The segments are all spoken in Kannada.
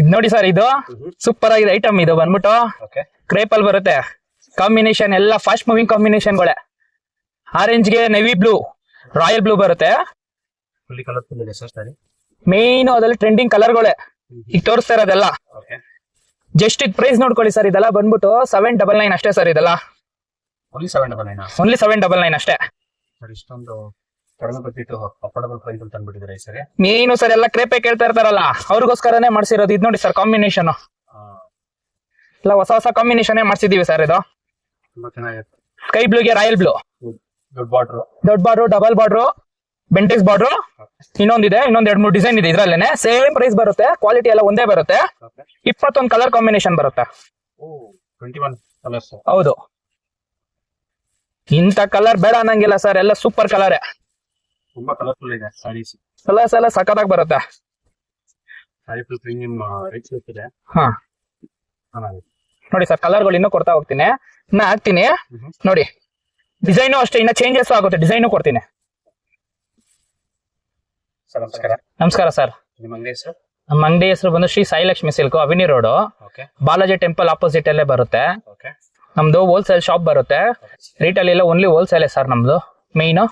ಇದ್ ನೋಡಿ ಸರ್, ಇದು ಸೂಪರ್ ಆಗಿದೆ ಐಟಮ್. ಇದು ಬಂದ್ಬಿಟ್ಟು ಕ್ರೇಪ್ ಅಲ್ಲಿ ಬರುತ್ತೆ. ಕಾಂಬಿನೇಷನ್ ಎಲ್ಲ ಫಾಸ್ಟ್ ಮೂವಿಂಗ್ ಕಾಂಬಿನೇಷನ್ಗಳೇ. ಆರೆಂಜ್ ಗೆ ನೆವಿ ಬ್ಲೂ, ರಾಯಲ್ ಬ್ಲೂ ಬರುತ್ತೆ. ಫುಲ್ಲಿ ಕಲರ್ಫುಲ್ ಇದೆ ಸರ್ ಸಾರಿ. ಮೇನ್ ಅದ್ರಲ್ಲಿ ಟ್ರೆಂಡಿಂಗ್ ಕಲರ್ಗಳೇ ಈಗ ತೋರಿಸ್ತಾ ಇರೋದೆಲ್ಲ. ಜಸ್ಟ್ ಇದು ಪ್ರೈಸ್ ನೋಡ್ಕೊಳ್ಳಿ ಸರ್, ಇದೆಲ್ಲ ಬಂದ್ಬಿಟ್ಟು 799 ಅಷ್ಟೇ ಸರ್. ಇದೆಲ್ಲ ಓನ್ಲಿ 799. ಓನ್ಲಿ 799 ಅಷ್ಟೇ. ಸರ್ ಇಷ್ಟೊಂದು ಕಡಿಮೆ ಬಜೆಟ್ ಅಫೋರ್ಡಬಲ್ ಪ್ರೈಸ್ ಅಂತ ತಂದ್ಬಿಟ್ಟಿದ್ದಾರೆ ಈ ಸರಿ. ನೀನು ಸರ್ ಎಲ್ಲ ಕ್ರೇಪೆ ಕೇಳ್ತಾ ಇರ್ತಾರಲ್ಲ, ಅವ್ರಿಗೋಸ್ಕರನೇ ಮಾಡ್ಸಿರೋದು. ಇದು ನೋಡಿ ಸರ್ ಕಾಂಬಿನೇಷನ್ ಎಲ್ಲ ಹೊಸ ಹೊಸ ಕಾಂಬಿನೇಷನ್ ಮಾಡ್ಸಿದೀವಿ ಸರ್. ಇದು ತುಂಬಾ ಚೆನ್ನಾಗಿರುತ್ತೆ. ಸ್ಕೈ ಬ್ಲೂಗೆ ರಾಯಲ್ ಬ್ಲೂ, ದೊಡ್ಡ border, double border, Bentex border, ಇನ್ನೊಂದಿದೆ, ಇನ್ನೊಂದ್ 2-3 ಡಿಸೈನ್ ಇದೆ. ಇದ್ರಲ್ಲೇನೆ ಸೇಮ್ ಪ್ರೈಸ್ ಬರುತ್ತೆ. ಕ್ವಾಲಿಟಿ ಎಲ್ಲ ಒಂದೇ ಬರುತ್ತೆ. 21 ಕಲರ್ ಕಾಂಬಿನೇಷನ್ ಬರುತ್ತೆ. 21 ಕಲರ್ಸ್. ಹೌದು, ಇಂಥ ಕಲರ್ ಬೇಡ ಅನ್ನಂಗಿಲ್ಲ ಸರ್, ಎಲ್ಲ ಸೂಪರ್ ಕಲರ್. ತುಂಬಾ ಕಲರ್ಫುಲ್ ಇದೆ ಸಾರೀಸ್. ಕಲರ್ಸ್ ಎಲ್ಲ ಸಖತ್ತಾಗಿ ಬರುತ್ತೆ. ಸಾರಿ ಫುಲ್ ಪ್ರೀಮಿಯಂ ರಿಚ್ ಲುಕ್ ಇದೆ. ಹಾ ಚೆನ್ನಾಗಿದೆ ನೋಡಿ ಸರ್, ಕಲರ್ಗಳು ಇನ್ನೂ ಕೊಡ್ತಾ ಹೋಗ್ತೀನಿ. ಇನ್ನ ಹಾಕ್ತೀನಿ ನೋಡಿ. ಡಿಸೈನು ಅಷ್ಟೇ, ಇನ್ನ ಚೇಂಜಸ್ ಆಗುತ್ತೆ. ಡಿಸೈನು ಕೊಡ್ತೀನಿ. ಸರ್ ನಮಸ್ಕಾರ. ನಮಸ್ಕಾರ ಸರ್. ನಿಮ್ಮ ಅಂಗಡಿ ಹೆಸರು? ನಮ್ಮ ಅಂಗಡಿ ಹೆಸರು ಬಂದು Shri Sai Lakshmi silk, Avenue Road, Balaji temple opposite ಅಲ್ಲೇ ಬರುತ್ತೆ. ನಮ್ದು ಹೋಲ್ಸೇಲ್ ಶಾಪ್ ಬರುತ್ತೆ. ರಿಟೇಲ್ ಎಲ್ಲ ಓನ್ಲಿ ಹೋಲ್ಸೇಲ್ ಸರ್ ನಮ್ದು ಮೇನ್.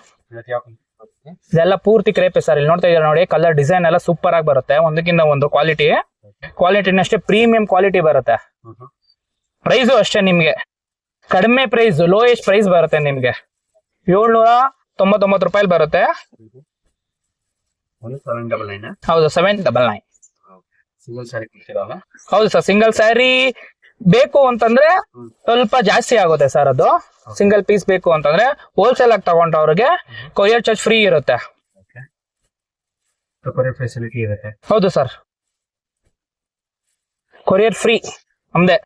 ಇದೆಲ್ಲ ಪೂರ್ತಿ ಕ್ರೇಪೆ ಸರ್. ಇಲ್ಲಿ ನೋಡ್ತಾ ಇದ್ದಾರೆ ನೋಡಿ, ಕಲರ್ ಡಿಸೈನ್ ಎಲ್ಲ ಸೂಪರ್ ಆಗಿ ಬರುತ್ತೆ. ಒಂದಕ್ಕಿಂತ ಒಂದು ಕ್ವಾಲಿಟಿನಷ್ಟೇ ಪ್ರೀಮಿಯಂ ಕ್ವಾಲಿಟಿ ಬರುತ್ತೆ. ಪ್ರೈಸು ಅಷ್ಟೇ ನಿಮ್ಗೆ ಕಡಿಮೆ ಪ್ರೈಸ್, ಲೋಯೆಸ್ಟ್ ಪ್ರೈಸ್ ಬರುತ್ತೆ ನಿಮ್ಗೆ. 799 ರೂಪಾಯಿ ಬರುತ್ತೆ. ಹೌದು, 799. ಸಿಂಗಲ್ ಸ್ಯಾರಿ ಕೊಡ್ತೀರಲ್ಲ? ಹೌದು ಸರ್, ಸಿಂಗಲ್ ಸ್ಯಾರಿ ಬೇಕು ಅಂತಂದ್ರೆ ಸ್ವಲ್ಪ ಜಾಸ್ತಿ ಆಗುತ್ತೆ ಸರ್. ಅದು ಸಿಂಗಲ್ ಪೀಸ್ ಬೇಕು ಅಂತಂದ್ರೆ ಹೋಲ್ಸೇಲ್ ಆಗಿ ತಗೊಂಡ್ರವ್ರಿಗೆ ಕೊರಿಯರ್ ಚಾರ್ಜ್ ಫ್ರೀ ಇರುತ್ತೆ. ಕೊರಿಯರ್ ಫೆಸಿಲಿಟಿ ಇರುತ್ತೆ? ಹೌದು ಸರ್, ಕೊರಿಯರ್ ಫ್ರೀ ನಮ್ದೆ.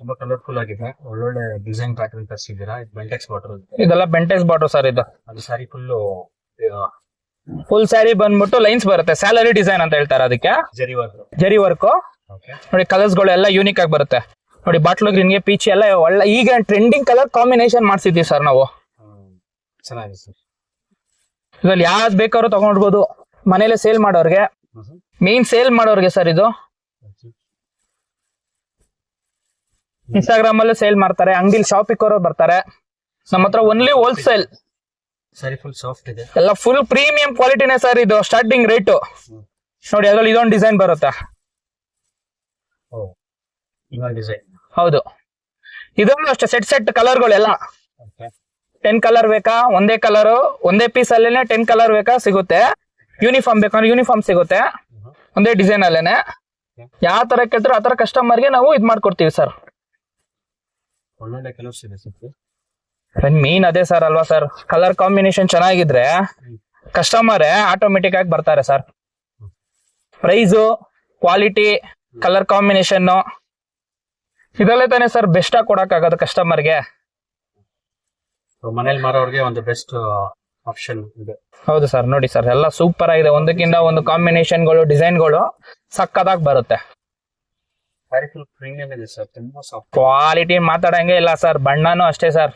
ತುಂಬಾ ಕಲರ್ಫುಲ್ ಆಗಿದೆ, ಒಳ್ಳೊಳ್ಳೆ ಡಿಸೈನ್ ಪ್ಯಾಟರ್ನ್ ತರಿಸಿದ್ದೀರಾ. ಇದು ಬೆಂಟೆಕ್ಸ್ ಬಾರ್ಡರ್, ಇದೆಲ್ಲ ಬೆಂಟೆಕ್ಸ್ ಬಾರ್ಡರ್ ಸರ್. ಇದು ಅದು ಸ್ಯಾರಿ ಫುಲ್ ಸ್ಯಾರಿ ಬಂದ್ಬಿಟ್ಟು ಲೈನ್ಸ್ ಬರುತ್ತೆ. ಸ್ಯಾಲರಿ ಡಿಸೈನ್ ಅಂತ ಹೇಳ್ತಾರೆ ಅದಕ್ಕೆ. ಜರಿ ವರ್ಕ್ ನೋಡಿ. ಕಲರ್ಸ್ ಗಳು ಎಲ್ಲ ಯೂನಿಕ್ ಆಗಿ ಬರುತ್ತೆ ನೋಡಿ. ಬಾಟ್ಲು ಗ್ರೀನ್ಗೆ ಪೀಚ್ ಎಲ್ಲ ಒಳ್ಳೆ ಈಗ ಟ್ರೆಂಡಿಂಗ್ ಕಲರ್ ಕಾಂಬಿನೇಷನ್ ಮಾಡ್ಸಿದೀವಿ ಸರ್ ನಾವು. ಚೆನ್ನಾಗಿದೆ ಸರ್. ಇದ್ರಲ್ಲಿ ಯಾವ್ದು ಬೇಕಾದ್ರೂ ತಗೊಂಡ್ಬೋದು. ಮನೇಲೆ ಸೇಲ್ ಮಾಡೋರ್ಗೆ, ಮೇನ್ ಸೇಲ್ ಮಾಡೋರ್ಗೆ ಸರ್. ಇದು ಇನ್ಸ್ಟಾಗ್ರಾಮ್ ಅಲ್ಲೂ ಸೇಲ್ ಮಾಡ್ತಾರೆ, ಅಂಗಡಿಲಿ ಶಾಪ್ ಇಕ್ಕೋರು ಬರ್ತಾರೆ. ನಮ್ಮ ಹತ್ರ only wholesale. Sari full soft ಇದೆ, ಎಲ್ಲ ಫುಲ್ ಪ್ರೀಮಿಯಂ ಕ್ವಾಲಿಟಿನೇ ಸರ್. ಇದು ಸ್ಟಾರ್ಟಿಂಗ್ ರೇಟ್ ನೋಡಿ. ಅದ್ರಲ್ಲಿ ಇದೊಂದು ಡಿಸೈನ್ ಬರುತ್ತೆ. ಡಿಸೈನ್ ಹೌದು, ಇದೊಂದು ಅಷ್ಟೇ ಸೆಟ್ ಕಲರ್ಗಳೆಲ್ಲ. 10 ಕಲರ್ ಬೇಕಾ, ಒಂದೇ ಕಲರ್ ಒಂದೇ ಪೀಸ್ ಅಲ್ಲೇನೆ 10 ಕಲರ್ ಬೇಕಾ ಸಿಗುತ್ತೆ. ಯೂನಿಫಾರ್ಮ್ ಬೇಕಂದ್ರೆ ಯೂನಿಫಾರ್ಮ್ ಸಿಗುತ್ತೆ, ಒಂದೇ ಡಿಸೈನ್ ಅಲ್ಲೇನೆ. ಯಾವ ತರ ಕೇಳ್ತಾರೋ ಆ ತರ ಕಸ್ಟಮರ್ಗೆ ನಾವು ಇದ್ ಮಾಡ್ಕೊಡ್ತೀವಿ ಸರ್. ಒಳ್ಳೊಳ್ಳೆ ಕಲರ್ಸ್ ಇದೆ ಸರ್. ಮೇನ್ ಅದೇ ಸರ್ ಅಲ್ವಾ ಸರ್, ಕಲರ್ ಕಾಂಬಿನೇಷನ್ ಚೆನ್ನಾಗಿದ್ರೆ ಕಸ್ಟಮರ್ ಆಟೋಮೆಟಿಕ್ ಆಗಿ ಬರ್ತಾರೆ sir. Price, quality, colour combination ಇದರಲ್ಲೇ ತಾನೇ ಸರ್ ಬೆಸ್ಟ್ ಆಗಿ ಕೊಡಕ್ ಆಗೋದು ಕಸ್ಟಮರ್ಗೆ. ಮನೇಲಿ ಮಾರೋರ್ಗೆ ಒಂದು ಬೆಸ್ಟ್ ಆಪ್ಷನ್ ಇದೆ. ಹೌದು ಸರ್, ನೋಡಿ ಸರ್ ಎಲ್ಲ ಸೂಪರ್ ಆಗಿದೆ. ಒಂದಕ್ಕಿಂತ ಒಂದು ಕಾಂಬಿನೇಷನ್ಗಳು, ಡಿಸೈನ್ಗಳು ಸಕ್ಕದಾಗಿ ಬರುತ್ತೆ. ಪ್ರೀಮಿಯಂ ಇದೆ ಸರ್, ತುಂಬಾ ಸಾಫ್ಟ್. ಕ್ವಾಲಿಟಿ ಮಾತಾಡಂಗೆ ಇಲ್ಲ ಸರ್. ಬಣ್ಣನೂ ಅಷ್ಟೇ ಸರ್.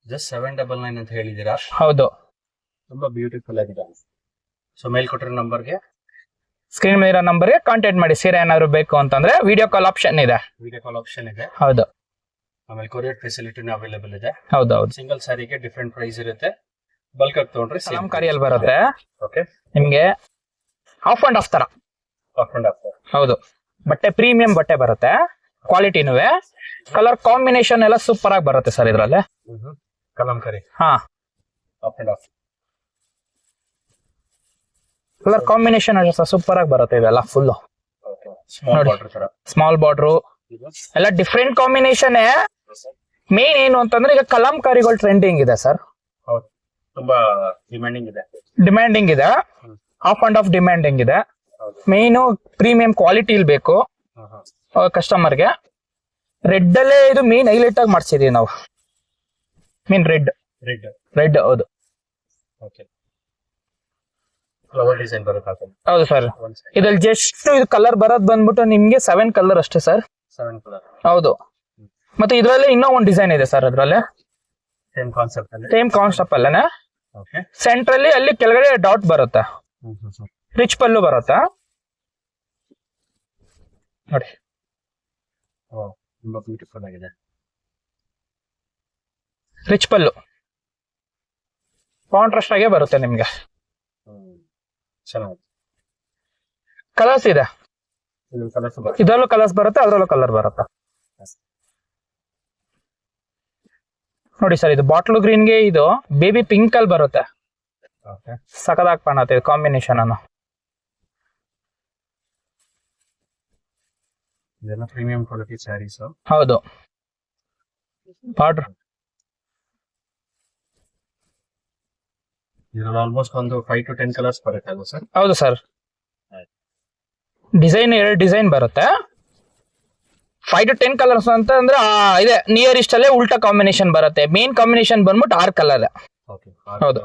ಜಸ್ಟ್ 799 ಅಂತ ಹೇಳಿದೀರಾ? ಹೌದು, ತುಂಬಾ ಬ್ಯೂಟಿಫುಲ್ ಆಗಿದೆ. ಸೊ ಮೇಲ್ ಕೊಟ್ಟಿರೋ ನಂಬರ್ಗೆ, ಸ್ಕ್ರೀನ್ ಮೇಲೆ ಇರೋ ನಂಬರ್ಗೆ ಕಾಂಟ್ಯಾಕ್ಟ್ ಮಾಡಿ. ಸೀರೆ ಏನಾದ್ರು ಬೇಕು ಅಂತಂದ್ರೆ ವಿಡಿಯೋ ಕಾಲ್ ಆಪ್ಷನ್ ಇದೆ. ಹೌದು, ಆಮೇಲೆ ಕೊರಿಯರ್ ಫೆಸಿಲಿಟಿನೂ ಅವೈಲೇಬಲ್ ಇದೆ. ಹೌದು ಹೌದು. ಸಿಂಗಲ್ ಸ್ಯಾರಿಗೆ ಡಿಫ್ರೆಂಟ್ ಪ್ರೈಸ್ ಇರುತ್ತೆ. ಬಲ್ಕ್ ಆಗಿ ತಗೊಂಡ್ರೆ ಕಲಂಕಾರಿಯಲ್ಲಿ ಬರುತ್ತೆ ನಿಮ್ಗೆ. ಆಫ್ ಅಂಡ್ ಆಫ್ ತರ. ಹೌದು, ಬಟ್ಟೆ ಪ್ರೀಮಿಯಂ ಬಟ್ಟೆ ಬರುತ್ತೆ. ಕ್ವಾಲಿಟಿನೂ, ಕಲರ್ ಕಾಂಬಿನೇಷನ್ ಎಲ್ಲ ಸೂಪರ್ ಆಗಿ ಬರುತ್ತೆ ಸರ್ ಇದ್ರಲ್ಲಿ. ಕಲಂಕಾರಿ, ಹಾ, ಕಲರ್ ಕಾಂಬಿನೇಷನ್ ಸೂಪರ್ ಆಗಿ ಬರುತ್ತೆ ಇದೆಲ್ಲ. ಫುಲ್ ಸ್ಮಾಲ್ ಬಾರ್ಡರ್ ಎಲ್ಲ ಡಿಫ್ರೆಂಟ್ ಕಾಂಬಿನೇಷನ್. ಮೇನ್ ಏನು ಅಂತಂದ್ರೆ ಈಗ ಕಲಂಕಾರಿಗಳು ಟ್ರೆಂಡಿಂಗ್ ಇದೆ ಸರ್. ತುಂಬಾ ಡಿಮ್ಯಾಂಡಿಂಗ್ ಇದೆ. ಆಫ್ ಅಂಡ್ ಆಫ್ ಡಿಮ್ಯಾಂಡಿಂಗ್ ಇದೆ. ಮೇನು ಪ್ರೀಮಿಯಂ ಕ್ವಾಲಿಟಿ ಇಲ್ಲಿ ಬೇಕು ಕಸ್ಟಮರ್ಗೆ. ರೆಡ್ ಅಲ್ಲೇ ಇದು ಮೇನ್ ಹೈಲೈಟ್ ಆಗಿ ಮಾಡ್ಸಿದೀವಿ ನಾವು. ಮೀನ್ ರೆಡ್. ಹೌದು. ಹೌದು ಸರ್. ಇದ್ರಲ್ಲಿ ಜಸ್ಟ್ ಇದು ಕಲರ್ ಬರೋದ್ ಬಂದ್ಬಿಟ್ಟು ನಿಮ್ಗೆ 7 ಕಲರ್ ಅಷ್ಟೇ ಸರ್. ಹೌದು. ಮತ್ತೆ ಇದ್ರಲ್ಲಿ ಇನ್ನೂ ಒಂದು ಡಿಸೈನ್ ಇದೆ ಸರ್. ಅದ್ರಲ್ಲಿ ಸೇಮ್ ಕಾನ್ಸೆಪ್ಟ್ ಅಲ್ಲೇನೆ. ಸೆಂಟ್ರಲ್ಲಿ ಅಲ್ಲಿ ಕೆಳಗಡೆ ಡಾಟ್ ಬರುತ್ತೆ. ರಿಚ್ ಪಲ್ಲು ಬರುತ್ತೆ. ನೋಡಿ. ತುಂಬಾ ಬ್ಯೂಟಿಫುಲ್ ಆಗಿದೆ. ರಿಚ್ ಪಲ್ಲು, ಕಾಂಟ್ರಾಸ್ಟ್ ಆಗೇ ಬರುತ್ತೆ ನಿಮ್ಗೆ. ಚೆನ್ನಾಗಿ ಕಲರ್ಸ್ ಇದೆ, ಕಲರ್ಸ್ ಇದರಲ್ಲೂ ಕಲರ್ಸ್ ಬರುತ್ತೆ, ಅದರಲ್ಲೂ ಕಲರ್ ಬರುತ್ತೆ. ನೋಡಿ ಸರ್, ಇದು ಬಾಟ್ಲು ಗ್ರೀನ್ಗೆ ಇದು ಬೇಬಿ ಪಿಂಕ್ ಅಲ್ಲಿ ಬರುತ್ತೆ. ಸಖತ್ತಾಗಿ ಕಾಣುತ್ತೆ ಇದು ಕಾಂಬಿನೇಷನ್ ಅನ್ನು. ಇದೆಲ್ಲ ಪ್ರೀಮಿಯಂ ಕ್ವಾಲಿಟಿ ಸ್ಯಾರೀಸ್. ಹೌದು, ಬಾರ್ಡರ್ ಇದರಲ್ಲಿ ಆಲ್ಮೋಸ್ಟ್ ಒಂದು 5 to 10 ಕಲರ್ಸ್ ಬರುತ್ತೆ ಅಲ್ವಾ ಸರ್? ಹೌದು ಸರ್. ಡಿಸೈನ್ 2 ಡಿಸೈನ್ ಬರುತ್ತೆ. 5 to 10 ಕಲರ್ಸ್ ಅಂತ ಅಂದ್ರೆ ಇದೆ ನಿಯರೆಸ್ಟ್ ಅಲ್ಲೇ ಉಲ್ಟಾ ಕಾಂಬಿನೇಷನ್ ಬರುತ್ತೆ. ಮೇನ್ ಕಾಂಬಿನೇಷನ್ ಬಂದ್ಬಿಟ್ಟು 6 ಕಲರ್. ಹೌದು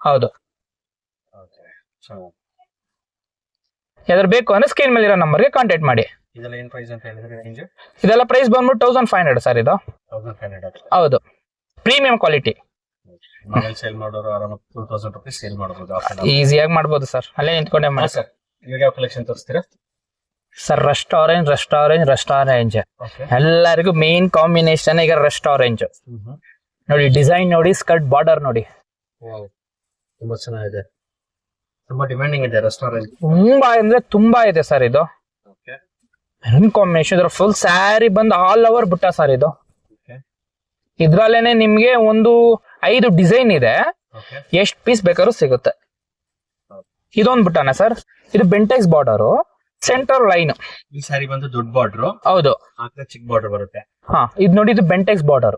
ಹೌದು. ಯಾವ್ದಾರು ಬೇಕು ಅಂದ್ರೆ ಸ್ಕ್ರೀನ್ ಮೇಲೆ ಇರೋ ನಂಬರ್ಗೆ ಕಾಂಟ್ಯಾಕ್ಟ್ ಮಾಡಿ. ಇದೆಲ್ಲ ಏನ್ ಪ್ರೈಸ್ ಅಂತ ಹೇಳಿದ್ರೆ ರೇಂಜ್? ಇದೆಲ್ಲ ಪ್ರೈಸ್ ಬಂದ್ಬಿಟ್ಟು 1500 ಸರ್. ಇದು 1500. ಹೌದು, ಪ್ರೀಮಿಯಂ ಕ್ವಾಲಿಟಿ. ಮನೇಲಿ ಸೇಲ್ ಮಾಡೋರು ಆರಾಮಾಗಿ 2000 ರೂಪಾಯಿ ಸೇಲ್ ಮಾಡಬಹುದು. ಈಸಿಯಾಗಿ ಮಾಡ್ಬೋದು ಸರ್, ಅಲ್ಲೇ ನಿಂತ್ಕೊಂಡೆ ಮಾಡಿ. ಸರ್ ಇವಾಗ ಯಾವ ಕಲೆಕ್ಷನ್ ತೋರಿಸ್ತೀರಾ ಸರ್? ರಸ್ಟ್ ಆರೆಂಜ್ ಎಲ್ಲರಿಗೂ ಮೇನ್ ಕಾಂಬಿನೇಷನ್ ಈಗ ರಸ್ಟ್ ಆರೆಂಜ್. ನೋಡಿ ಡಿಸೈನ್ ನೋಡಿ, ಸ್ಕರ್ಟ್ ಬಾರ್ಡರ್ ನೋಡಿ, ತುಂಬಾ ಚೆನ್ನಾಗಿದೆ. ತುಂಬಾ ಡಿಮ್ಯಾಂಡಿಂಗ್ ಇದೆ ರೆಸ್ಟೋರೆಂಟ್. ತುಂಬಾ ಅಂದ್ರೆ ತುಂಬಾ ಇದೆ ಸರ್. ಇದು ಕಾಂಬಿನೇಷನ್ ಫುಲ್ ಸ್ಯಾರಿ ಬಂದು ಆಲ್ ಓವರ್ ಬುಟ್ಟ ಸರ್. ಇದು ಇದ್ರಲ್ಲೇನೆ ನಿಮ್ಗೆ ಒಂದು 5 ಡಿಸೈನ್ ಇದೆ, ಎಷ್ಟು ಪೀಸ್ ಬೇಕಾದ್ರೂ ಸಿಗುತ್ತೆ. ಇದೊಂದು ಬುಟ್ಟನ ಸರ್, ಇದು ಬೆಂಟೆಕ್ಸ್ ಬಾರ್ಡರು, ಸೆಂಟರ್ ಲೈನ್. ಈ ಸಾರಿ ಬಂದು ದೊಡ್ಡ ಬಾರ್ಡರ್. ಹೌದು, ಚಿಕ್ಕ ಬಾರ್ಡರ್ ಬರುತ್ತೆ. ಹಾ ಇದು ನೋಡಿ, ಇದು ಬೆಂಟೆಕ್ಸ್ ಬಾರ್ಡರ್.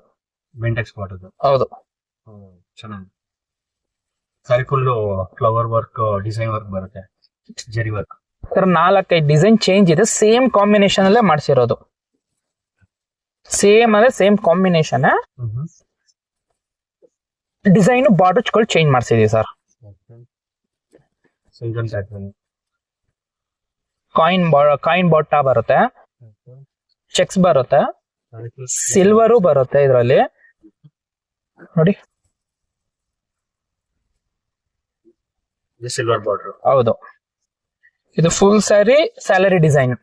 ಬೆಂಟೆಕ್ಸ್ ಬಾರ್ಡರ್. ಹೌದು, ಚೆನ್ನಾಗಿ. Sari full flower work, design work ಬರುತ್ತೆ, zari work. Sir 4-5 design change ಇದೆ, ಸೇಮ್ ಕಾಂಬಿನೇಷನ್ ಅಲ್ಲೇ ಮಾಡಿಸಿರೋದು. ಸೇಮ್ ಅಂದ್ರೆ ಸೇಮ್ ಕಾಂಬಿನೇಷನ್, ಡಿಸೈನ್ ಬಾರ್ಡರ್ಸ್ಗಳು ಚೇಂಜ್ ಮಾಡಿಸಿದೀವಿ ಸರ್. ಕಾಯಿನ್ ಬೊಟ್ಟ ಬರುತ್ತೆ, ಚೆಕ್ಸ್ ಬರುತ್ತೆ, ಸಿಲ್ವರು ಬರುತ್ತೆ ಇದರಲ್ಲಿ ನೋಡಿ. Silver border. ಹೌದು, ಇದು ಫುಲ್ ಸ್ಯಾರಿ ಸ್ಯಾಲರಿ ಡಿಸೈನ್.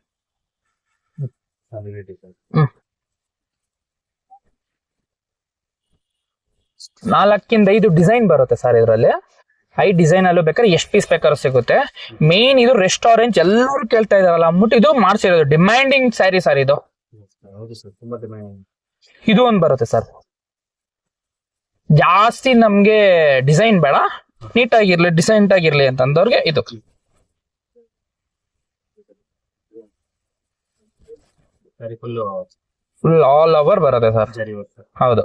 4-5 ಡಿಸೈನ್ ಬರುತ್ತೆ ಸರ್ ಇದರಲ್ಲಿ. 5 ಡಿಸೈನ್ ಅಲ್ಲೂ ಬೇಕಾದ್ರೆ ಎಷ್ಟು ಪೀಸ್ ಬೇಕಾದ್ರೂ ಸಿಗುತ್ತೆ. ಮೇನ್ ಇದು ರೆಸ್ಟ್ ಆರೆಂಜ್ ಎಲ್ಲರೂ ಕೇಳ್ತಾ ಇದಾರಲ್ಲ ಅಂದ್ಬಿಟ್ಟು ಇದು ಮಾಡ್ಸಿರೋದು. ಡಿಮ್ಯಾಂಡಿಂಗ್ ಸ್ಯಾರಿ ಸರ್ ಇದು. ಇದು ಒಂದು ಬರುತ್ತೆ ಸರ್. ಜಾಸ್ತಿ ನಮ್ಗೆ ಡಿಸೈನ್ ಬೇಡ, ನೀಟ್ ಆಗಿರ್ಲಿ, ಡಿಸೈಂಟ್ ಆಗಿರ್ಲಿ ಅಂತಂದವ್ರಿಗೆ ಇದು. ಫುಲ್ ಆಲ್ ಓವರ್ ಬರುತ್ತೆ ಸರ್. ಹೌದು,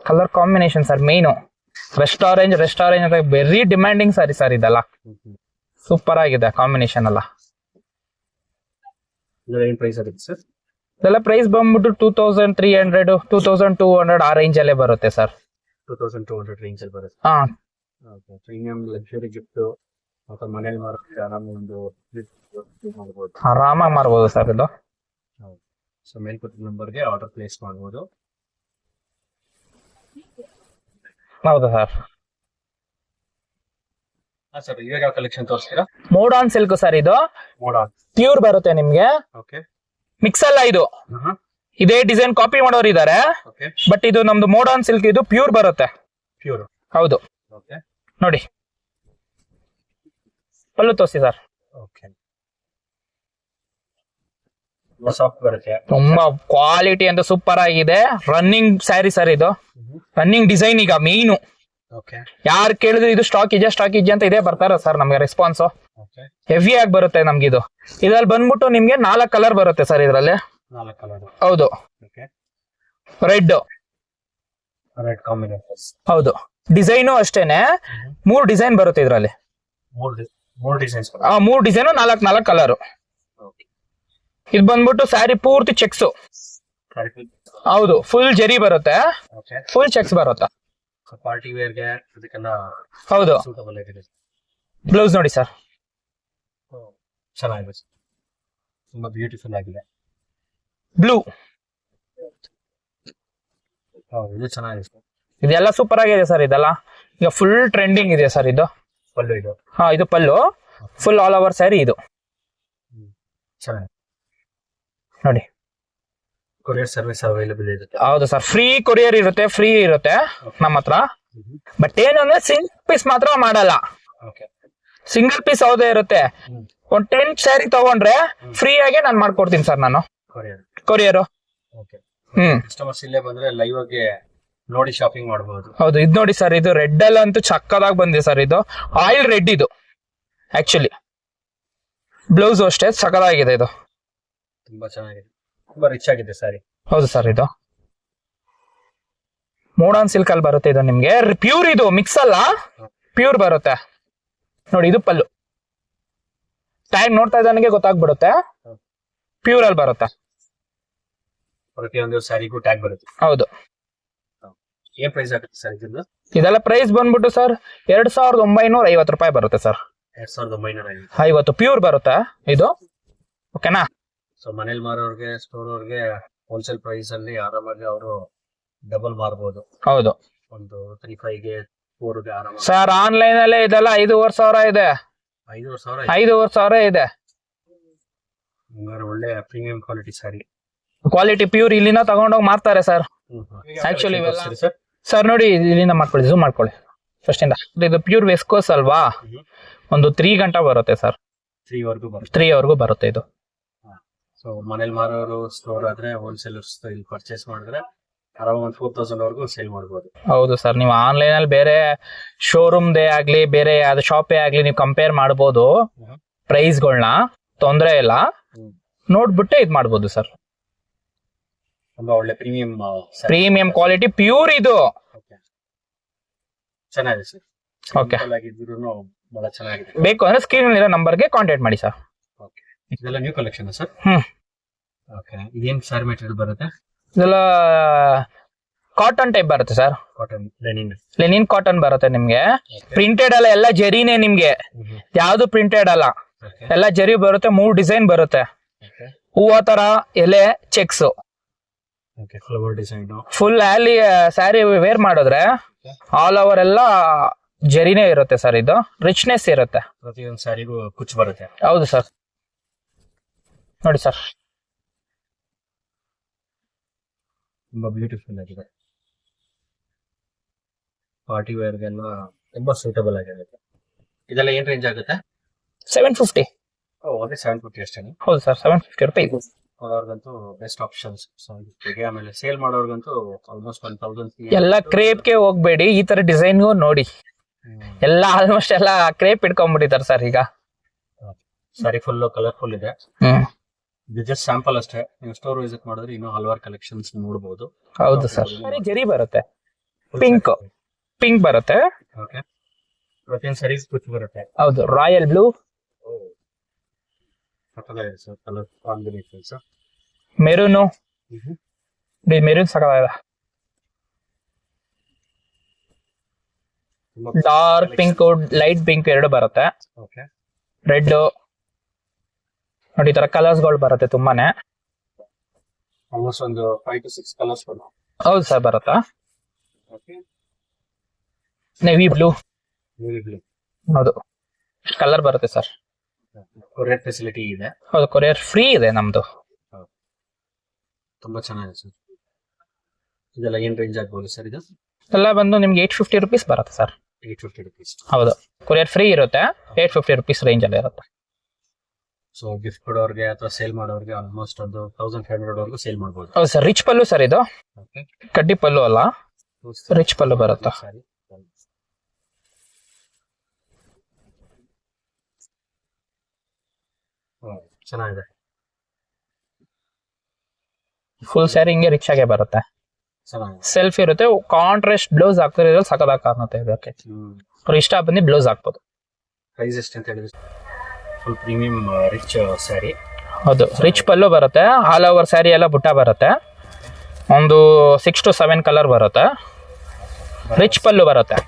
colour combination sir main. Rest orange ಅಂತ ವೆರಿ ಡಿಮ್ಯಾಂಡಿಂಗ್ ಸಾರಿ ಸರ್ ಇದೆಲ್ಲ. ಸೂಪರ್ ಆಗಿದೆ ಕಾಂಬಿನೇಷನ್ ಎಲ್ಲ. ಇದೆಲ್ಲ ಪ್ರೈಸ್ ಬಂದ್ಬಿಟ್ಟು 2300, 2200 ಆ ರೇಂಜ್ ಅಲ್ಲೇ ಬರುತ್ತೆ ಸರ್. 2200 ರೇಂಜ್ ಅಲ್ಲಿ ಬರುತ್ತೆ. ಹಾ, ಪ್ರೀಮಿಯಂ ಲಕ್ಸುರಿ ಗಿಫ್ಟ್ ಮನೇಲಿ ಆರಾಮಾಗಿ ಮಾರ್ಬೋದು ಸರ್ ಇದು. ಸೊ ಮೇಲ್ಕೊಟ್ಟಿದ್ದ ನಂಬರ್ಗೆ ಆರ್ಡರ್ ಪ್ಲೇಸ್ ಮಾಡಬಹುದು. ಹೌದು ಸರ್. ಸರ್ ಇವಾಗ ಯಾವ ಕಲೆಕ್ಷನ್ ತೋರಿಸ್ತೀರಾ? Modern silk sir. ಇದು ಪ್ಯೂರ್ ಬರುತ್ತೆ ನಿಮ್ಗೆ. ಮಿಕ್ಸ್ ಅಲ್ಲ ಇದು. ಇದೇ ಡಿಸೈನ್ ಕಾಪಿ ಮಾಡೋರು ಇದಾರೆ, ಬಟ್ ಇದು ನಮ್ದು ಮೋಡಾನ್ ಸಿಲ್ಕ್. ಇದು ಪ್ಯೂರ್ ಬರುತ್ತೆ. ಪ್ಯೂರ್. ಹೌದು ನೋಡಿ, ಪಲ್ಲು ತೋರಿಸಿ ಸರ್. ಸಾಫ್ಟ್ ಬರುತ್ತೆ, ತುಂಬಾ ಕ್ವಾಲಿಟಿ ಅಂತ ಸೂಪರ್ ಆಗಿದೆ. ರನ್ನಿಂಗ್ ಸ್ಯಾರಿ ಸರ್ ಇದು. ರನ್ನಿಂಗ್ ಡಿಸೈನ್ ಈಗ ಮೇನು. ಯಾರು ಕೇಳಿದ್ರು ಇದು ಸ್ಟಾಕ್ ಇದೆ ಅಂತ ಇದೇ ಬರ್ತಾರ ಸರ್ ನಮ್ಗೆ ರೆಸ್ಪಾನ್ಸ್. ಹೆವಿ ಆಗಿ ಬರುತ್ತೆ ನಮ್ಗೆ ಇದು. ಇದ್ರಲ್ಲಿ ಬಂದ್ಬಿಟ್ಟು ನಿಮ್ಗೆ 4 ಕಲರ್ ಬರುತ್ತೆ ಸರ್ ಇದ್ರಲ್ಲಿ. ಹೌದು, ರೆಡ್ ಕಾಂಬಿನೇಷನ್. ಹೌದು, ಡಿಸೈನು ಅಷ್ಟೇನೆ. 3 ಡಿಸೈನ್ ಬರುತ್ತೆ ಇದ್ರಲ್ಲಿ. 3 ಡಿಸೈನ್ಸ್. 3 design, 4 colour. ಇದು ಬಂದ್ಬಿಟ್ಟು ಸ್ಯಾರಿ ಪೂರ್ತಿ ಚೆಕ್ಸ್. ಹೌದು, ಫುಲ್ ಜರಿ ಬರುತ್ತೆ, ಫುಲ್ ಚೆಕ್ಸ್ ಬರುತ್ತೆ. ಪಾರ್ಟಿ ವೇರ್ ಗೆ ಅದಕ್ಕೆಲ್ಲ ಹೌದು. ಸೂಟಬಲ್ ಆಗಿದೆ. ಬ್ಲೌಸ್ ನೋಡಿ ಸರ್, ಚೆನ್ನಾಗಿದೆ, ತುಂಬಾ ಬ್ಯೂಟಿಫುಲ್ ಆಗಿದೆ. ಬ್ಲೂ. ಇದು ಚೆನ್ನಾಗಿದೆ. ಇದೆಲ್ಲ ಸೂಪರ್ ಆಗಿದೆ ಸರ್. ಇದೆಲ್ಲ ಈಗ ಫುಲ್ ಟ್ರೆಂಡಿಂಗ್ ಇದೆ ಸರ್ ಇದು. ಪಲ್ಲು ಇದು. ಹಾ, ಇದು ಪಲ್ಲು ಫುಲ್ ಆಲ್ ಓವರ್ ಸ್ಯಾರಿ ಇದು ಚೆನ್ನಾಗಿ ನೋಡಿ. ಕೊರಿಯರ್ ಸರ್ವಿಸ್ ಅವೈಲೇಬಲ್ ಇರುತ್ತೆ. ಹೌದು ಸರ್, ಫ್ರೀ ಕೊರಿಯರ್ ಇರುತ್ತೆ, ಫ್ರೀ ಇರುತ್ತೆ ನಮ್ಮ ಹತ್ರ. ಬಟ್ ಏನಂದ್ರೆ ಸಿಂಗಲ್ ಪೀಸ್ ಮಾತ್ರ ಮಾಡಲ್ಲ. ಓಕೆ. ಸಿಂಗಲ್ ಪೀಸ್ ಯಾವುದೇ ಇರುತ್ತೆ. ಒಂದ್ 10 ಸ್ಯಾರಿ ತಗೊಂಡ್ರೆ ಫ್ರೀ ಆಗಿ ನಾನು ಮಾಡ್ಕೊಡ್ತೀನಿ ಸರ್ ನಾನು ಕೊರಿಯರ್. ಓಕೆ. ಕಸ್ಟಮರ್ಸ್ ಇಲ್ಲೇ ಬಂದ್ರೆ ಲೈವ್ ಆಗಿ ನೋಡಿ ಶಾಪಿಂಗ್ ಮಾಡಬಹುದು. ಹೌದು, ಇದು ನೋಡಿ ಸರ್, ಇದು ರೆಡ್ ಅಲ್ಲಿ ಅಂತೂ ಚಕ್ಕದಾಗಿ ಬಂದಿದೆ ಸರ್. ಇದು ಆಯಿಲ್ ರೆಡ್ ಇದು ಆಕ್ಚುಲಿ. ಬ್ಲೌಸ್ ಅಷ್ಟೇ ಸಕ್ಕದಾಗಿದೆ ಇದು. ತುಂಬಾ ಚೆನ್ನಾಗಿದೆ, ತುಂಬಾ ರಿಚ್ ಆಗಿದೆ ಸಾರಿ. ಹೌದು ಸರ್, ಇದು ಮೋಡರ್ನ್ ಸಿಲ್ಕ್ ಅಲ್ಲಿ ಬರುತ್ತೆ. ಇದು ನಿಮ್ಗೆ ಪ್ಯೂರ್, ಇದು ಮಿಕ್ಸ್ ಅಲ್ಲ, ಪ್ಯೂರ್ ಬರುತ್ತೆ ನೋಡಿ. ಇದು ಪಲ್ಲು. ಟ್ಯಾಗ್ ನೋಡ್ತಾ ಇದ್ದಾನಿಗೆ ಗೊತ್ತಾಗ್ಬಿಡುತ್ತೆ, ಪ್ಯೂರ್ ಅಲ್ಲಿ ಬರುತ್ತೆ. ಪ್ರತಿಯೊಂದು ಸ್ಯಾರಿಗೂ ಟ್ಯಾಗ್ ಬರುತ್ತೆ. ಹೌದು. ಏನ್ ಪ್ರೈಸ್ ಆಗುತ್ತೆ ಸರ್ ಇದನ್ನು? ಇದೆಲ್ಲ ಪ್ರೈಸ್ ಬಂದ್ಬಿಟ್ಟು ಸರ್ 2950 ರೂಪಾಯಿ ಬರುತ್ತೆ ಸರ್. 2950 ಪ್ಯೂರ್ ಬರುತ್ತೆ ಇದು. ಓಕೆನಾ? ಸೊ ಮನೇಲಿ ಮಾರೋರ್ಗೆ, ಸ್ಟೋರ್ ಅವ್ರಿಗೆ ಹೋಲ್ಸೇಲ್ ಪ್ರೈಸ್ ಅಲ್ಲಿ ಆರಾಮಾಗಿ ಅವರು ಡಬಲ್ ಮಾರಬಹುದು. ಹೌದು. ಒಂದು 35ಗೆ 4ಗೆ ಆರಾಮಾಗಿ. ಸರ್ ಆನ್ಲೈನ್ ಅಲ್ಲೇ ಇದೆಲ್ಲ 5,500 ಇದೆ. 5,500 ಇದೆ. ಒಳ್ಳೆ ಪ್ರೀಮಿಯಂ ಕ್ವಾಲಿಟಿ ಸಾರಿ. ಕ್ವಾಲಿಟಿ ಪ್ಯೂರ್ ಇಲ್ಲಿಂದ ತಗೊಂಡೋಗಿ ಮಾರ್ತಾರೆ ಸರ್. ಆಕ್ಚುಲಿ ಸರ್ ನೋಡಿ, ಇಲ್ಲಿಂದ ಮಾಡ್ಕೊಳ್ಳಿ, ಝೂಮ್ ಮಾಡ್ಕೊಳ್ಳಿ ಫಸ್ಟ್ ಇಂದ. ಇದು ಪ್ಯೂರ್ ವೆಸ್ಕೋಸ್ ಅಲ್ವಾ, ಒಂದು 3 ಗಂಟೆ ಬರುತ್ತೆ ಸರ್. 3 ವರೆಗೂ ಬರುತ್ತೆ ಇದು. ಸೊ ಮನೇಲಿ ಮಾರೋರು, ಸ್ಟೋರ್ ಆದ್ರೆ ಹೋಲ್ಸೇಲರ್ಸ್ ಇಲ್ಲಿ ಪರ್ಚೇಸ್ ಮಾಡಿದ್ರೆ ಆರಾಮ 4,000 ವರೆಗೂ ಸೇಲ್ ಮಾಡಬಹುದು. ಹೌದು ಸರ್, ನೀವು ಆನ್ಲೈನ್ ಅಲ್ಲಿ ಬೇರೆ ಶೋರೂಮ್ ದೇ ಆಗ್ಲಿ, ಬೇರೆ ಯಾವ್ದು ಶಾಪೇ ಆಗ್ಲಿ, ನೀವು ಕಂಪೇರ್ ಮಾಡಬಹುದು ಪ್ರೈಸ್ಗಳನ್ನ, ತೊಂದರೆ ಇಲ್ಲ. ನೋಡ್ಬಿಟ್ಟು ಇದ್ ಮಾಡ್ಬೋದು ಸರ್. ತುಂಬಾ ಒಳ್ಳೆ ಪ್ರೀಮಿಯಂ ಕ್ವಾಲಿಟಿ ಪ್ಯೂರ್ ಇದು. ಚೆನ್ನಾಗಿದೆ ಸರ್. ಓಕೆ, ಬಹಳ ಚೆನ್ನಾಗಿದೆ. ಬೇಕು ಅಂದ್ರೆ ಸ್ಕ್ರೀನ್ ಇರೋ ನಂಬರ್ಗೆ ಕಾಂಟ್ಯಾಕ್ಟ್ ಮಾಡಿ ಸರ್. ಓಕೆ. ಇದೆಲ್ಲ ನ್ಯೂ ಕಲೆಕ್ಷನ್ ಸರ್? ಓಕೆ. ಇದೇನ್ ಸಾರಿ ಮೆಟೀರಿಯಲ್ ಬರುತ್ತೆ? ಇದೆಲ್ಲ ಕಾಟನ್ ಟೈಪ್ ಬರುತ್ತೆ ಸರ್. ಕಾಟನ್, ಲೆನಿನ್ ಕಾಟನ್ ಬರುತ್ತೆ ನಿಮ್ಗೆ. ಪ್ರಿಂಟೆಡ್ ಅಲ್ಲ, ಎಲ್ಲ ಜರಿನೇ ನಿಮ್ಗೆ, ಯಾವ್ದು ಪ್ರಿಂಟೆಡ್ ಅಲ್ಲ, ಎಲ್ಲ ಜರಿ ಬರುತ್ತೆ. 3 ಡಿಸೈನ್ ಬರುತ್ತೆ. ಹೂವ ತರ, ಎಲೆ, ಚೆಕ್ಸ್, ಫ್ಲವರ್ ಡಿಸೈನ್. ಫುಲ್ ಅಲ್ಲಿ ಸ್ಯಾರಿ ವೇರ್ ಮಾಡಿದ್ರೆ ಆಲ್ ಓವರ್ ಎಲ್ಲ ಜರಿನೇ ಇರುತ್ತೆ ಸರ್. ಇದು ರಿಚ್ನೆಸ್ ಇರುತ್ತೆ. ಪ್ರತಿಯೊಂದು ಸ್ಯಾರಿಗೂ ಕುಚ್ಚು ಬರುತ್ತೆ. ಹೌದು ಸರ್, ನೋಡಿ ಸರ್, ತುಂಬಾ ಬ್ಯೂಟಿಫುಲ್ ಆಗಿದೆ. ಪಾರ್ಟಿ ವೇರ್ಗೆಲ್ಲ ತುಂಬಾ ಸೂಟಬಲ್ ಆಗಿರುತ್ತೆ. ಇದೆಲ್ಲ ಏನ್ ರೇಂಜ್ ಆಗುತ್ತೆ? 750. ಅದೇ 750 ಅಷ್ಟೇ? ಹೌದು ಸರ್, 750 ರೂಪಾಯಿ. ಅವ್ರಿಗಂತೂ ಬೆಸ್ಟ್ ಆಪ್ಷನ್ಸ್. ಆಮೇಲೆ ಸೇಲ್ ಮಾಡೋರ್ಗಂತೂ ಆಲ್ಮೋಸ್ಟ್ 1,000. ಎಲ್ಲ ಕ್ರೇಪ್ಗೆ ಹೋಗ್ಬೇಡಿ, ಈ ತರ ಡಿಸೈನ್ ನೋಡಿ. ಎಲ್ಲ ಆಲ್ಮೋಸ್ಟ್ ಎಲ್ಲ ಕ್ರೇಪ್ ಇಟ್ಕೊಂಡ್ಬಿಟ್ಟಿದ್ದಾರೆ ಸರ್ ಈಗ. ಸಾರಿ ಫುಲ್ ಕಲರ್ಫುಲ್ ಇದೆ. ಇದು ಜಸ್ಟ್ ಸ್ಯಾಂಪಲ್ ಅಷ್ಟೇ. ನೀವು ಸ್ಟೋರ್ ವಿಸಿಟ್ ಮಾಡಿದ್ರೆ ಇನ್ನೂ ಹಲವಾರು ಕಲೆಕ್ಷನ್ಸ್ ನೋಡಬಹುದು. ಹೌದು ಸರ್. ಜರಿ ಬರುತ್ತೆ, ಪಿಂಕ್ ಬರುತ್ತೆ. ಓಕೆ. ಪ್ರತಿಯೊಂದು ಸರೀಸ್ ಕುಚ್ಚು ಬರುತ್ತೆ. ಹೌದು, royal blue, colour combinations, maroon, maroon ಸಕಲ, ಡಾರ್ಕ್ ಪಿಂಕ್, ಲೈಟ್ ಪಿಂಕ್ ಎರಡು ಬರುತ್ತೆ. ರೆಡ್ ನೋಡಿ, ಈ ತರ ಕಲರ್ಸ್ ಗಳು ಬರುತ್ತೆ ತುಂಬಾನೇ. ಆಲ್ಮೋಸ್ಟ್ ಒಂದು 5 to 6 ಕಲರ್ಸ್ ಬರುತ್ತೆ. ಹೌದು ಸರ್, ಬರುತ್ತಾ. ನೇವಿ ಬ್ಲೂ, ಹೌದು ಕಲರ್ ಬರುತ್ತೆ ಸರ್. ಕೊರಿಯರ್ ಫೆಸಿಲಿಟಿ ಇದೆ. ಹೌದು, ಕೊರಿಯರ್ ಫ್ರೀ ಇದೆ ನಮ್ದು. ತುಂಬಾ ಚೆನ್ನಾಗಿದೆ ಸರ್. ಇದೆಲ್ಲ ಏನ್ ರೇಂಜ್ ಆಗ್ಬೋದು ಸರ್? ಇದು ಎಲ್ಲ ಬಂದು ನಿಮ್ಗೆ 850 ರೂಪೀಸ್ ಬರುತ್ತೆ ಸರ್. 850 ರೂಪೀಸ್. ಹೌದು, ಕೊರಿಯರ್ ಫ್ರೀ ಇರುತ್ತೆ. 850 ರೂಪೀಸ್ ರೇಂಜ್ ಅಲ್ಲಿ ಇರುತ್ತೆ. ಸೊ ಗಿಫ್ಟ್ ಕೊಡೋರ್ಗೆ ಅಥವಾ ಸೇಲ್ ಮಾಡೋರ್ಗೆ ಆಲ್ಮೋಸ್ಟ್ ಒಂದು 1,500 ವರೆಗೂ ಸೇಲ್ ಮಾಡಬಹುದು. ಹೌದು ಸರ್, ರಿಚ್ ಪಲ್ಲು ಸರ್ ಇದು. ಕಡ್ಡಿ ಪಲ್ಲು ಅಲ್ಲ, ರಿಚ್ ಪಲ್ಲು ಬರುತ್ತೆ. ಚೆನ್ನಾಗಿದೆ. ಫುಲ್ ಸ್ಯಾರಿ ಹಿಂಗೆ ರಿಚ್ ಆಗೇ ಬರುತ್ತೆ. ಸೆಲ್ಫ್ ಇರುತ್ತೆ. ಕಾಂಟ್ರಾಸ್ಟ್ ಬ್ಲೌಸ್ ಹಾಕ್ತಿರೋದ್ರಲ್ಲಿ ಸಖತ್ತಾಗಿ ಕಾಣುತ್ತೆ. ಇದಕ್ಕೆ ಅವ್ರು ಇಷ್ಟ ಬಂದು ಬ್ಲೌಸ್ ಹಾಕ್ಬೋದು. ಪ್ರೈಸ್ ಎಷ್ಟು ಅಂತ ಹೇಳಿದ್ರೆ? Full premium rich sari. ಹೌದು, ರಿಚ್ ಪಲ್ಲು ಬರುತ್ತೆ. ಆಲ್ ಓವರ್ ಸ್ಯಾರಿ ಎಲ್ಲ ಬುಟ್ಟ ಬರುತ್ತೆ. ಒಂದು 6 to 7 ಕಲರ್ ಬರುತ್ತೆ. ರಿಚ್ ಪಲ್ಲು ಬರುತ್ತೆ.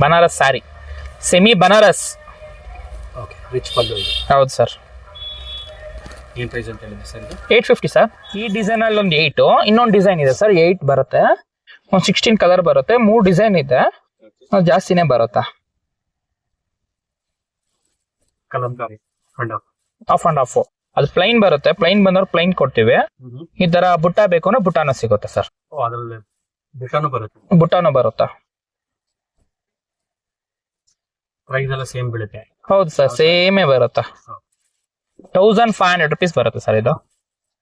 ಬನಾರಸ್ ಸ್ಯಾರಿ, ಸೆಮಿ ಬನಾರಸ್. ರಿಚ್ ಪಲ್ಲು. ಹೌದು ಸರ್. ಏನ್ ಪ್ರೈಸ್ ಅಂತ ಹೇಳಿದ್ರೆ ಸರ್? 850 ಸರ್. ಈ ಡಿಸೈನ್ ಅಲ್ಲಿ ಒಂದು 8, ಇನ್ನೊಂದು ಡಿಸೈನ್ ಇದೆ ಸರ್, 8 ಬರುತ್ತೆ. ಒಂದು 16 ಕಲರ್ ಬರುತ್ತೆ, 3 ಡಿಸೈನ್ ಇದೆ, ಜಾಸ್ತಿನೇ ಬರುತ್ತಾ. ಕಲಂಕಾರಿ ಆಫ್ ಅಂಡ್ ಆಫ್ ಅದು ಪ್ಲೈನ್ ಬರುತ್ತೆ, ಪ್ಲೈನ್ ಬಂದವ್ರು ಪ್ಲೈನ್ ಕೊಡ್ತೀವಿ. ಈ ತರ ಬುಟ್ಟ ಬೇಕು ಅಂದ್ರೆ ಬುಟ್ಟಾನು ಸಿಗುತ್ತೆ ಸರ್. ಅದ್ರಲ್ಲಿ ಬುಟ್ಟಾನು ಬರುತ್ತೆ. ಬುಟ್ಟಾನು ಬರುತ್ತಾ. ಪ್ರೈಸ್ ಎಲ್ಲ ಸೇಮ್ ಬೀಳುತ್ತೆ. ಹೌದು ಸರ್, ಸೇಮೇ ಬರುತ್ತಾ. 1500 rupees ಬರುತ್ತೆ ಸರ್ ಇದು.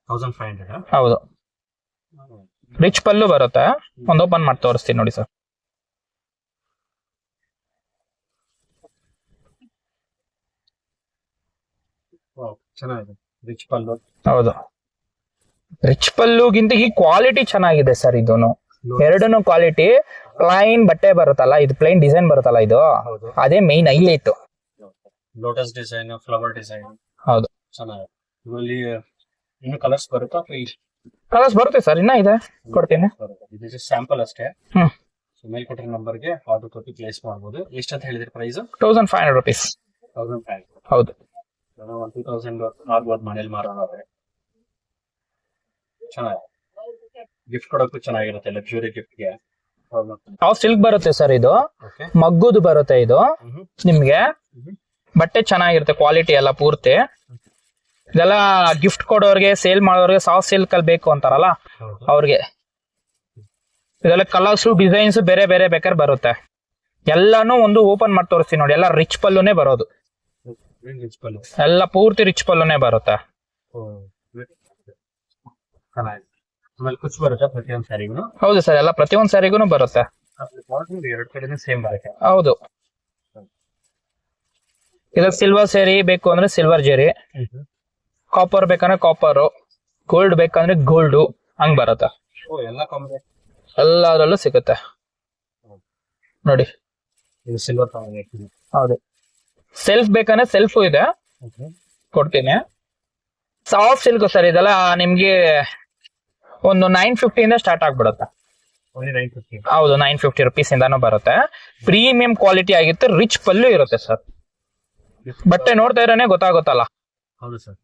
1500. ಹೌದು. ರಿಚ್ ಪಲ್ಲು ಬರುತ್ತೆ. ಒಂದು ಓಪನ್ ಮಾಡಿ ತೋರಿಸ್ತೀನಿ ನೋಡಿ ಸರ್. ಚೆನ್ನಾಗಿದೆ ರಿಚ್ ಪಲ್ಲು. ಹೌದು, ರಿಚ್ ಪಲ್ಲುಗಿಂತ ಈ ಕ್ವಾಲಿಟಿ ಚೆನ್ನಾಗಿದೆ ಸರ್. ಇದೂನು ಎರಡೂನು ಕ್ವಾಲಿಟಿ. ಪ್ಲೈನ್ ಬಟ್ಟೆ ಬರುತ್ತಲ್ಲ, ಇದು ಪ್ಲೈನ್ ಡಿಸೈನ್ ಬರುತ್ತಲ್ಲ, ಇದು ಅದೇ main highlight. Lotus design, flower design. ಹೌದು, ಚೆನ್ನಾಗಿದೆ. ಇದರಲ್ಲಿ ಇನ್ನು ಕಲರ್ಸ್ ಬರುತ್ತಾ? ಕಲರ್ಸ್ ಬರುತ್ತೆ ಸರ್, ಇನ್ನ ಇದೆ, ಕೊಡ್ತೀನಿ. ಇದು ಸ್ಯಾಂಪಲ್ ಅಷ್ಟೇ. ಹ್ಮ್. ಮೇಲ್ಕೊಟ್ಟಿರೋ ನಂಬರ್ಗೆ ಆರ್ಡರ್ ಕೊಟ್ಟು ಪ್ಲೇಸ್ ಮಾಡಬಹುದು. ಎಷ್ಟಂತ ಹೇಳಿದ್ರೆ ಪ್ರೈಸ್? 1500 rupees. 1500. ಹೌದು. 2000 ಆಗ್ಬೋದು ಮನೇಲಿ ಮಾರೋದಾದ್ರೆ. ಚೆನ್ನಾಗಿದೆ. ಗಿಫ್ಟ್ ಕೊಡೋಕ್ಕೂ ಚೆನ್ನಾಗಿರುತ್ತೆ, ಲಕ್ಸುರಿ ಗಿಫ್ಟ್ಗೆ. ಸಾಫ್ಟ್ ಸಿಲ್ಕ್ ಬರುತ್ತೆ ಸರ್ ಇದು. ಮಗ್ಗುದು ಬರುತ್ತೆ ಇದು ನಿಮ್ಗೆ. ಬಟ್ಟೆ ಚೆನ್ನಾಗಿರುತ್ತೆ, ಕ್ವಾಲಿಟಿ ಎಲ್ಲ ಪೂರ್ತಿ. ಇದೆಲ್ಲ ಗಿಫ್ಟ್ ಕೊಡೋರ್ಗೆ, ಸೇಲ್ ಮಾಡೋರ್ಗೆ ಸಾಫ್ಟ್ ಸಿಲ್ಕ್ ಅಲ್ಲಿ ಬೇಕು ಅಂತಾರಲ್ಲ ಅವ್ರಿಗೆ. ಇದೆಲ್ಲ ಕಲರ್ಸ್ ಡಿಸೈನ್ಸ್ ಬೇರೆ ಬೇರೆ ಬೇಕಾದ್ರೆ ಬರುತ್ತೆ. ಎಲ್ಲಾನು ಒಂದು ಓಪನ್ ಮಾಡಿ ತೋರಿಸ್ತೀನಿ ನೋಡಿ. ಎಲ್ಲ ರಿಚ್ ಪಲ್ಲುನೇ ಬರೋದು, ಎಲ್ಲ ಪೂರ್ತಿ ರಿಚ್ ಪಲ್ಲುನೇ ಬರುತ್ತೆ. ಕುಚ್ ಬರುತ್ತೆ ಪ್ರತಿಯೊಂದು ಸ್ಯಾರಿಗೂ. ಹೌದು ಸರ್, ಎಲ್ಲ ಪ್ರತಿಯೊಂದು ಸ್ಯಾರಿಗೂ ಬರುತ್ತೆ. ಎರಡು ಕಡೆನೂ ಸೇಮ್ ಬರುತ್ತೆ. ಹೌದು. ಇದಕ್ಕೆ ಸಿಲ್ವರ್ ಸ್ಯಾರಿ ಬೇಕು ಅಂದ್ರೆ ಸಿಲ್ವರ್ ಜೆರಿ, ಕಾಪರ್ ಬೇಕಂದ್ರೆ ಕಾಪರ್, ಗೋಲ್ಡ್ ಬೇಕಂದ್ರೆ ಗೋಲ್ಡ್, ಹಂಗ್ ಬರುತ್ತೆ. ಎಲ್ಲದರಲ್ಲೂ ಸಿಗುತ್ತೆ ನೋಡಿ. ಸಿಲ್ವರ್. ಹೌದು. ಸೆಲ್ಫ್ ಬೇಕಂದ್ರೆ ಸೆಲ್ಫ್ ಇದೆ, ಕೊಡ್ತೀನಿ. ಸಾಫ್ಟ್ ಸಿಲ್ಕ್ ಸರ್ ಇದೆಲ್ಲ ನಿಮ್ಗೆ ಒಂದು 950 ಇಂದ ಸ್ಟಾರ್ಟ್ ಆಗ್ಬಿಡುತ್ತೆ. ಹೌದು, 950 rupees ಇಂದಾನು ಬರುತ್ತೆ. ಪ್ರೀಮಿಯಂ ಕ್ವಾಲಿಟಿ ಆಗಿರುತ್ತೆ, ರಿಚ್ ಪಲ್ಲು ಇರುತ್ತೆ ಸರ್. ಬಟ್ಟೆ ನೋಡ್ತಾ ಇರೋನೆ ಗೊತ್ತಾಗುತ್ತಲ್ಲ. ಹೌದು ಸರ್,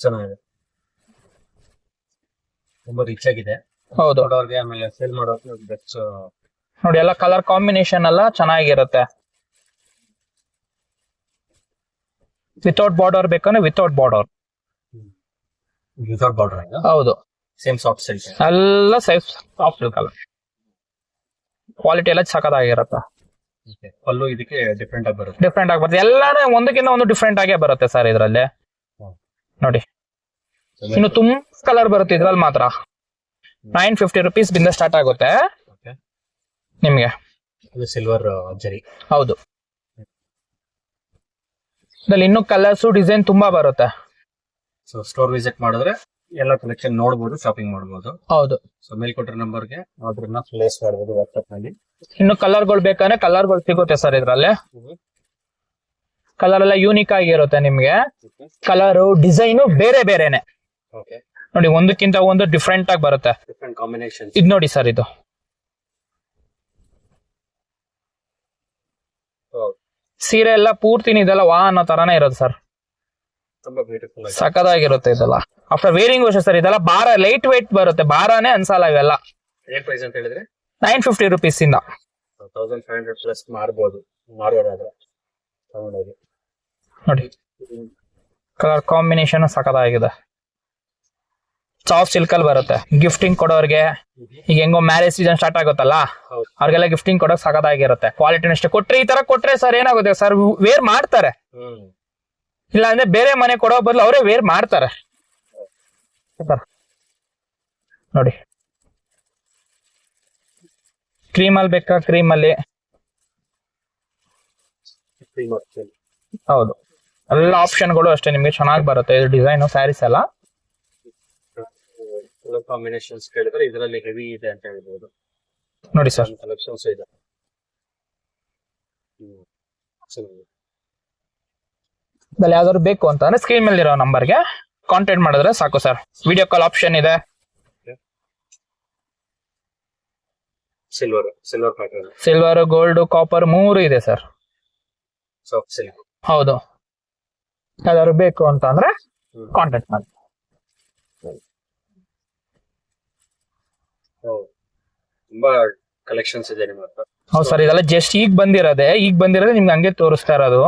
ಚೆನ್ನಾಗಿದೆ, ತುಂಬಾ ರಿಚ್ ಆಗಿದೆ. ಹೌದು. ಆಮೇಲೆ ಸೇಲ್ ಮಾಡೋಕೆ ಬೆಸ್ಟ್ ನೋಡಿ. ಎಲ್ಲ ಕಲರ್ ಕಾಂಬಿನೇಷನ್ ಎಲ್ಲ ಚೆನ್ನಾಗಿರುತ್ತೆ. ವಿತೌಟ್ ಬಾರ್ಡರ್ ಬೇಕಂದ್ರೆ ವಿತೌಟ್ ಬಾರ್ಡರ್. Without border. ಹೌದು, ಸೇಮ್ ಸಾಫ್ಟ್ ಸಿಲ್ಕ್. ಎಲ್ಲ ಸೇಫ್ ಸಾಫ್ಟ್ ಸಿಲ್ಕ್ ಅಲ್ಲ, ಕ್ವಾಲಿಟಿ ಎಲ್ಲ ಸಖತ್ತಾಗಿರುತ್ತೆ. ಪಲ್ಲು ಇದಕ್ಕೆ ಡಿಫ್ರೆಂಟ್ ಆಗಿ ಬರುತ್ತೆ. ಡಿಫ್ರೆಂಟ್ ಆಗಿ ಬರುತ್ತೆ, ಎಲ್ಲಾನು ಒಂದಕ್ಕಿಂತ ಒಂದು ಡಿಫ್ರೆಂಟ್ ಆಗೇ ಬರುತ್ತೆ ಸರ್ ಇದ್ರಲ್ಲಿ ನೋಡಿ. ಇನ್ನು ತುಂಬಾ ಕಲರ್ ಬರುತ್ತೆ ಇದ್ರಲ್ಲಿ ಮಾತ್ರ. 950 rupees ಬಿಂದ ಸ್ಟಾರ್ಟ್ ಆಗುತ್ತೆ ನಿಮ್ಗೆ. ಸಿಲ್ವರ್ ಜರಿ. ಹೌದು. ಇದ್ರಲ್ಲಿ ಇನ್ನೂ ಕಲರ್ಸ್ ಡಿಸೈನ್ ತುಂಬಾ ಬರುತ್ತೆ. ಸೊ ಸ್ಟೋರ್ ವಿಸಿಟ್ ಮಾಡಿದ್ರೆ ಎಲ್ಲ ಕಲೆಕ್ಷನ್ ನೋಡಬಹುದು, ಶಾಪಿಂಗ್ ಮಾಡಬಹುದು. ಹೌದು. ಸೊ ಮೇಲ್ಕೊಟ್ಟಿರೋ ನಂಬರ್ಗೆ ಆರ್ಡರ್ನ ಪ್ಲೇಸ್ ಮಾಡಬಹುದು ವಾಟ್ಸ್ಆಪ್ ನಲ್ಲಿ. ಇನ್ನು ಕಲರ್ಗಳು ಬೇಕಂದ್ರೆ ಕಲರ್ಗಳು ಸಿಗುತ್ತೆ ಸರ್ ಇದ್ರಲ್ಲಿ. ಕಲರ್ ಎಲ್ಲ ಯೂನಿಕ್ ಆಗಿರುತ್ತೆ ನಿಮ್ಗೆ. ಕಲರು ಡಿಸೈನು ಬೇರೆ ಬೇರೆನೆ ನೋಡಿ, ಒಂದಕ್ಕಿಂತ ಒಂದು ಡಿಫ್ರೆಂಟ್ ಆಗಿ ಬರುತ್ತೆ. Different combination. ಇದು ನೋಡಿ ಸರ್, ಇದು ಸೀರೆ ಎಲ್ಲ ಪೂರ್ತಿನ ಇದೆಲ್ಲ ವಾ ಅನ್ನೋ ತರಾನೇ ಇರೋದು ಸರ್. ತುಂಬಾ ಬ್ಯೂಟಿಫುಲ್ ಆಗಿ ಸಖತ್ತಾಗಿರುತ್ತೆ ಇದೆಲ್ಲ. ಆಫ್ಟರ್ ವೇರಿಂಗ್ ವರ್ಷ ಸರ್ ಇದೆಲ್ಲ ಭಾರ ಲೈಟ್ ವೇಟ್ ಬರುತ್ತೆ, ಭಾರನೇ ಅನ್ಸಲ್ಲ ಇವೆಲ್ಲ. ಏನ್ ಪ್ರೈಸ್ ಅಂತ ಹೇಳಿದ್ರೆ 950 rupees ಇಂದ 1500 ಪ್ಲಸ್ ಮಾರಬಹುದು, ಮಾರೋರಾದ್ರೆ ತಗೊಂಡೋಗಿ ನೋಡಿ. ಕಲರ್ ಕಾಂಬಿನೇಷನ್ ಸಖತ್ತಾಗಿದೆ. ಸಾಫ್ಟ್ ಸಿಲ್ಕ್ ಅಲ್ಲಿ ಬರುತ್ತೆ. ಗಿಫ್ಟಿಂಗ್ ಕೊಡೋರ್ಗೆ, ಈಗ ಹೆಂಗೋ ಮ್ಯಾರೇಜ್ ಸೀಸನ್ ಸ್ಟಾರ್ಟ್ ಆಗುತ್ತಲ್ಲ, ಅವ್ರಿಗೆಲ್ಲ ಗಿಫ್ಟಿಂಗ್ ಕೊಡೋಕ್ ಸಖತ್ತಾಗಿರುತ್ತೆ. ಕ್ವಾಲಿಟಿನ ಅಷ್ಟೇ. ಕೊಟ್ರೆ ಈ ತರ ಕೊಟ್ರೆ ಸರ್ ಏನಾಗುತ್ತೆ ಸರ್, ವೇರ್ ಮಾಡ್ತಾರೆ. ಇಲ್ಲ ಅಂದ್ರೆ ಬೇರೆ ಮನೆ ಕೊಡೋ ಬದಲು ಅವರೇ ವೇರ್ ಮಾಡ್ತಾರೆ ನೋಡಿ. ಕ್ರೀಮ್ ಅಲ್ಲಿ ಬೇಕಾ, ಕ್ರೀಮ್ ಅಲ್ಲಿ. ಹೌದು, ಎಲ್ಲ ಆಪ್ಷನ್ಗಳು ಅಷ್ಟೇ ನಿಮ್ಗೆ ಚೆನ್ನಾಗಿ ಬರುತ್ತೆ. ಇದು ಡಿಸೈನ್ ಸ್ಯಾರೀಸ್ ಎಲ್ಲ ಕಾಂಬಿನೇಷನ್ಸ್ ಕೇಳಿದ್ರೆ ಇದರಲ್ಲಿ ಹೆವಿ ಇದೆ ಅಂತ ಹೇಳ್ಬೋದು ನೋಡಿ ಸರ್. ಕಲೆಕ್ಷನ್ಸ್ ಇದೆ. ಇದ್ರಲ್ಲಿ ಯಾವ್ದಾದ್ರು ಬೇಕು ಅಂತ ಅಂದ್ರೆ ಸ್ಕ್ರೀನ್ ಮೇಲೆ ಇರೋ ನಂಬರ್ಗೆ ಕಾಂಟ್ಯಾಕ್ಟ್ ಮಾಡಿದ್ರೆ ಸಾಕು ಸರ್. ವಿಡಿಯೋ ಕಾಲ್ ಆಪ್ಷನ್ ಇದೆ. Silver pattern, silver, gold, copper 3 ಇದೆ ಸರ್. Soft silk. ಹೌದು. ಯಾವ್ದಾದ್ರು ಬೇಕು ಅಂತ ಅಂದ್ರೆ ಕಾಂಟ್ಯಾಕ್ಟ್ ಮಾಡಿ. ತುಂಬಾ ಕಲೆಕ್ಷನ್ಸ್ ಇದೆ ನಿಮ್ಮ ಹತ್ರ. ಹೌದು ಸರ್, ಇದೆಲ್ಲ ಜಸ್ಟ್ ಈಗ ಬಂದಿರೋದೆ ನಿಮ್ಗೆ ಹಂಗೆ ತೋರಿಸ್ತಾ ಇರೋದು.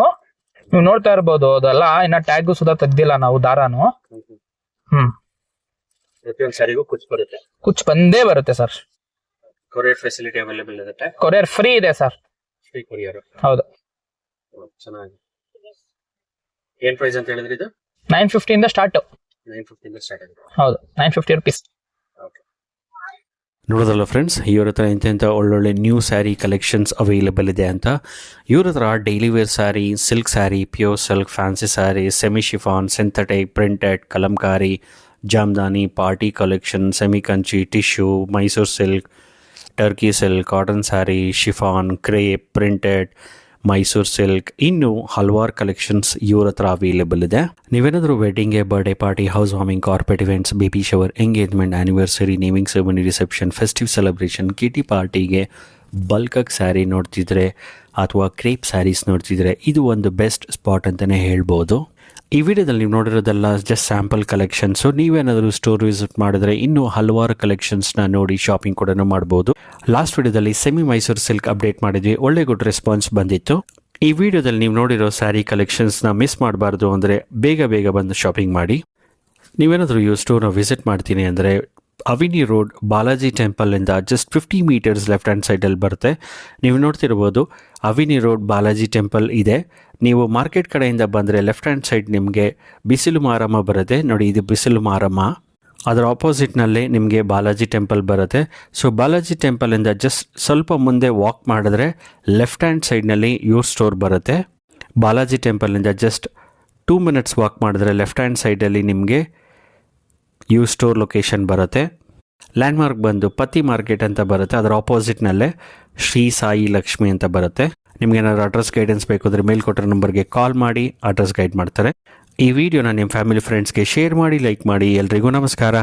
ನೀವು ನೋಡ್ತಾ ಇರ್ಬೋದು, ಅದೆಲ್ಲ ಇನ್ನ ಟ್ಯಾಗು ಸುಧಾ ತೆಗ್ದಿಲ್ಲ ನಾವು ದಾರಾನು. ಪ್ರತಿಯೊಂದು ಸ್ಯಾರಿಗೂ ಕುಚ್ ಬರುತ್ತೆ. ಕುಚ್ ಬಂದೇ ಬರುತ್ತೆ ಸರ್. ಕೊರಿಯರ್ ಫೆಸಿಲಿಟಿ ಅವೈಲೇಬಲ್ ಇರುತ್ತೆ. ಕೊರಿಯರ್ ಫ್ರೀ ಇದೆ ಸರ್. Free courier. ಹೌದು. ಚೆನ್ನಾಗಿ. ಏನ್ ಪ್ರೈಸ್ ಅಂತ ಹೇಳಿದ್ರಿ ಇದು? 950 ಇಂದ ಸ್ಟಾರ್ಟ್. 950 ಇಂದ ಸ್ಟಾರ್ಟ್ ಆಗಿದೆ. ಹೌದು, 950 rupees. ನೋಡೋದಲ್ಲ ಫ್ರೆಂಡ್ಸ್, ಇವ್ರ ಹತ್ರ ಇಂಥ ಒಳ್ಳೊಳ್ಳೆ ನ್ಯೂ ಸ್ಯಾರಿ ಕಲೆಕ್ಷನ್ಸ್ ಅವೈಲೇಬಲ್ ಇದೆ ಅಂತ. ಇವ್ರ ಹತ್ರ daily wear sari, silk sari, pure silk, fancy sari, semi chiffon, synthetic, printed, Kalamkari, Jamdani, party collection, semi Kanchi, tissue, Mysore silk, Turkey silk, cotton sari, chiffon, crepe, printed, Mysore silk, ಇನ್ನು ಹಲವಾರು ಕಲೆಕ್ಷನ್ಸ್ ಇವ್ರ ಹತ್ರ ಅವೈಲೇಬಲ್ ಇದೆ. ನೀವೇನಾದರೂ ವೆಡ್ಡಿಂಗ್ಗೆ, birthday party, house warming, corporate events, baby shower, engagement, anniversary, naming ceremony, reception, festive celebration, kitty ಪಾರ್ಟಿಗೆ ಬಲ್ಕಾಗಿ ಸ್ಯಾರಿ ನೋಡ್ತಿದ್ರೆ ಅಥವಾ ಕ್ರೇಪ್ ಸ್ಯಾರೀಸ್ ನೋಡ್ತಿದ್ರೆ ಇದು ಒಂದು ಬೆಸ್ಟ್ ಸ್ಪಾಟ್ ಅಂತಲೇ ಹೇಳ್ಬೋದು. ಈ ವಿಡಿಯೋದಲ್ಲಿ ನೀವು ನೋಡಿರೋದೆಲ್ಲ ಜಸ್ಟ್ ಸ್ಯಾಂಪಲ್ ಕಲೆಕ್ಷನ್ಸು. ನೀವೇನಾದರೂ ಸ್ಟೋರ್ ವಿಸಿಟ್ ಮಾಡಿದ್ರೆ ಇನ್ನೂ ಹಲವಾರು ಕಲೆಕ್ಷನ್ಸ್ನ ನೋಡಿ ಶಾಪಿಂಗ್ ಕೂಡ ಮಾಡ್ಬೋದು. ಲಾಸ್ಟ್ ವಿಡಿಯೋದಲ್ಲಿ ಸೆಮಿ ಮೈಸೂರು ಸಿಲ್ಕ್ ಅಪ್ಡೇಟ್ ಮಾಡಿದ್ವಿ, ಒಳ್ಳೆ ಗುಡ್ ರೆಸ್ಪಾನ್ಸ್ ಬಂದಿತ್ತು. ಈ ವಿಡಿಯೋದಲ್ಲಿ ನೀವು ನೋಡಿರೋ ಸ್ಯಾರಿ ಕಲೆಕ್ಷನ್ಸ್ನ ಮಿಸ್ ಮಾಡಬಾರ್ದು ಅಂದರೆ ಬೇಗ ಬಂದು ಶಾಪಿಂಗ್ ಮಾಡಿ. ನೀವೇನಾದರೂ ಈ ಸ್ಟೋರ್ನ ವಿಸಿಟ್ ಮಾಡ್ತೀನಿ ಅಂದರೆ ಅವಿನಿ ರೋಡ್, ಬಾಲಾಜಿ ಟೆಂಪಲಿಂದ ಜಸ್ಟ್ 50 meters ಲೆಫ್ಟ್ ಹ್ಯಾಂಡ್ ಸೈಡಲ್ಲಿ ಬರುತ್ತೆ. ನೀವು ನೋಡ್ತಿರ್ಬೋದು ಅವಿನಿ ರೋಡ್, ಬಾಲಾಜಿ ಟೆಂಪಲ್ ಇದೆ. ನೀವು ಮಾರ್ಕೆಟ್ ಕಡೆಯಿಂದ ಬಂದರೆ ಲೆಫ್ಟ್ ಹ್ಯಾಂಡ್ ಸೈಡ್ ನಿಮಗೆ ಬಿಸಿಲು ಮಾರಮ್ಮ ಬರುತ್ತೆ ನೋಡಿ, ಇದು ಬಿಸಿಲು ಮಾರಮ್ಮ. ಅದರ ಆಪೋಸಿಟ್ನಲ್ಲೇ ನಿಮಗೆ ಬಾಲಾಜಿ ಟೆಂಪಲ್ ಬರುತ್ತೆ. ಸೊ ಬಾಲಾಜಿ ಟೆಂಪಲಿಂದ ಜಸ್ಟ್ ಸ್ವಲ್ಪ ಮುಂದೆ ವಾಕ್ ಮಾಡಿದ್ರೆ ಲೆಫ್ಟ್ ಹ್ಯಾಂಡ್ ಸೈಡ್ನಲ್ಲಿ ಇವ್ರ ಸ್ಟೋರ್ ಬರುತ್ತೆ. ಬಾಲಾಜಿ ಟೆಂಪಲಿಂದ ಜಸ್ಟ್ 2 minutes ವಾಕ್ ಮಾಡಿದ್ರೆ ಲೆಫ್ಟ್ ಹ್ಯಾಂಡ್ ಸೈಡಲ್ಲಿ ನಿಮಗೆ ಇವ್ರ ಸ್ಟೋರ್ ಲೊಕೇಶನ್ ಬರುತ್ತೆ. ಲ್ಯಾಂಡ್ಮಾರ್ಕ್ ಬಂದು ಪತಿ ಮಾರ್ಕೆಟ್ ಅಂತ ಬರುತ್ತೆ, ಅದರ ಆಪೋಸಿಟ್ನಲ್ಲೇ ಶ್ರೀ ಸಾಯಿ ಲಕ್ಷ್ಮಿ ಅಂತ ಬರುತ್ತೆ. ನಿಮ್ಗೆ ಏನಾದ್ರು ಅಡ್ರೆಸ್ ಗೈಡೆನ್ಸ್ ಬೇಕು ಅಂದರೆ ಮೇಲ್ ಕೊಟ್ಟಿರೋ ನಂಬರ್ಗೆ ಕಾಲ್ ಮಾಡಿ ಅಡ್ರೆಸ್ ಗೈಡ್ ಮಾಡ್ತಾರೆ. ಈ ವಿಡಿಯೋನ ನಿಮ್ಮ ಫ್ಯಾಮಿಲಿ ಫ್ರೆಂಡ್ಸ್ಗೆ ಶೇರ್ ಮಾಡಿ, ಲೈಕ್ ಮಾಡಿ. ಎಲ್ರಿಗೂ ನಮಸ್ಕಾರ.